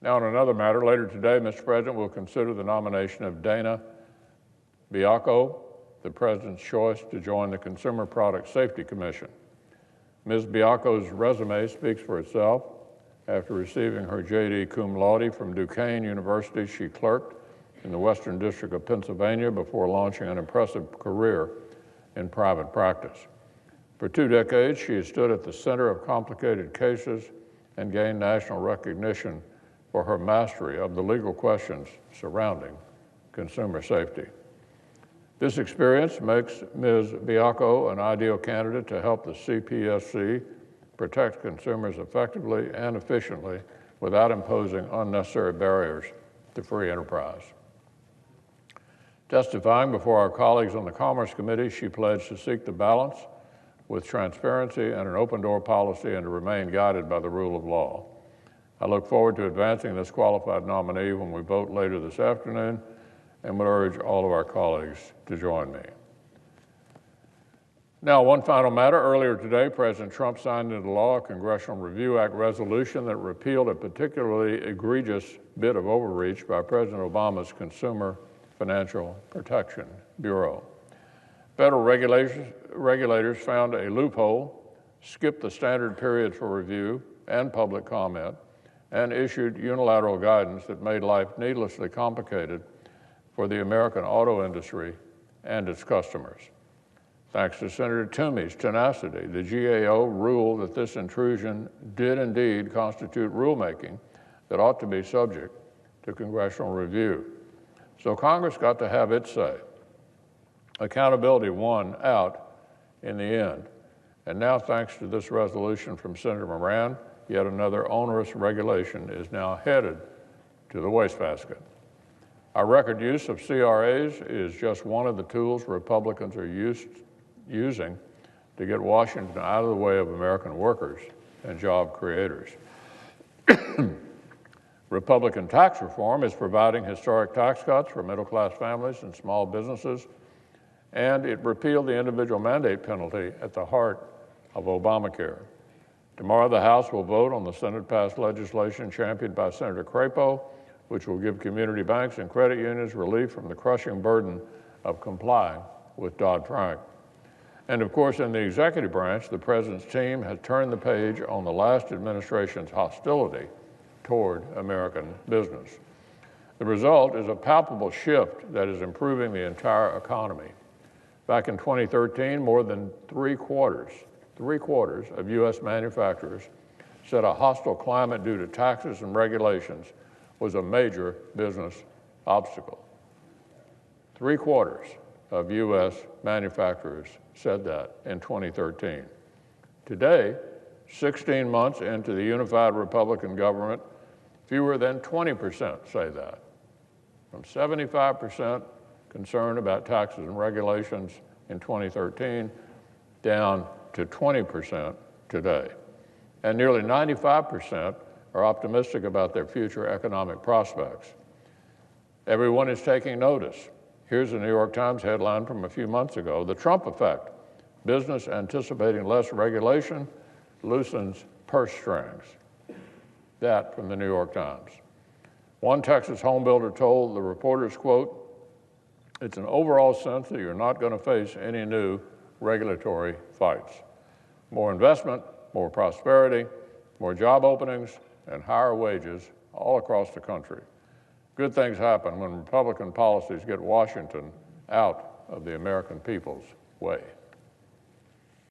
Now, on another matter, later today, Mr. President will consider the nomination of Dana Biacco, the President's choice to join the Consumer Product Safety Commission. Ms. Biacco's resume speaks for itself. After receiving her J.D. cum laude from Duquesne University, she clerked in the Western District of Pennsylvania before launching an impressive career in private practice. For 2 decades, she has stood at the center of complicated cases and gained national recognition for her mastery of the legal questions surrounding consumer safety. This experience makes Ms. Biacco an ideal candidate to help the CPSC protect consumers effectively and efficiently without imposing unnecessary barriers to free enterprise. Testifying before our colleagues on the Commerce Committee, she pledged to seek the balance with transparency and an open-door policy and to remain guided by the rule of law. I look forward to advancing this qualified nominee when we vote later this afternoon and would urge all of our colleagues to join me. Now, one final matter. Earlier today, President Trump signed into law a Congressional Review Act resolution that repealed a particularly egregious bit of overreach by President Obama's Consumer Financial Protection Bureau. Federal regulators found a loophole, skipped the standard period for review and public comment, and issued unilateral guidance that made life needlessly complicated for the American auto industry and its customers. Thanks to Senator Toomey's tenacity, the GAO ruled that this intrusion did indeed constitute rulemaking that ought to be subject to congressional review. So Congress got to have its say. Accountability won out in the end. And now, thanks to this resolution from Senator Moran, yet another onerous regulation is now headed to the wastebasket. Our record use of CRAs is just one of the tools Republicans are using to get Washington out of the way of American workers and job creators. Republican tax reform is providing historic tax cuts for middle-class families and small businesses, and it repealed the individual mandate penalty at the heart of Obamacare. Tomorrow, the House will vote on the Senate-passed legislation championed by Senator Crapo, which will give community banks and credit unions relief from the crushing burden of complying with Dodd-Frank. And of course, in the executive branch, the President's team has turned the page on the last administration's hostility toward American business. The result is a palpable shift that is improving the entire economy. Back in 2013, more than three quarters of U.S. manufacturers said a hostile climate due to taxes and regulations was a major business obstacle. 3/4 of U.S. manufacturers said that in 2013. Today, 16 months into the unified Republican government, fewer than 20% say that. From 75% concerned about taxes and regulations in 2013, down to 20% today. And nearly 95% are optimistic about their future economic prospects. Everyone is taking notice. Here's a New York Times headline from a few months ago: "The Trump effect. Business anticipating less regulation loosens purse strings." That from the New York Times. One Texas home builder told the reporters, quote, "It's an overall sense that you're not going to face any new regulatory fights. More investment, more prosperity, more job openings, and higher wages all across the country. Good things happen when Republican policies get Washington out of the American people's way."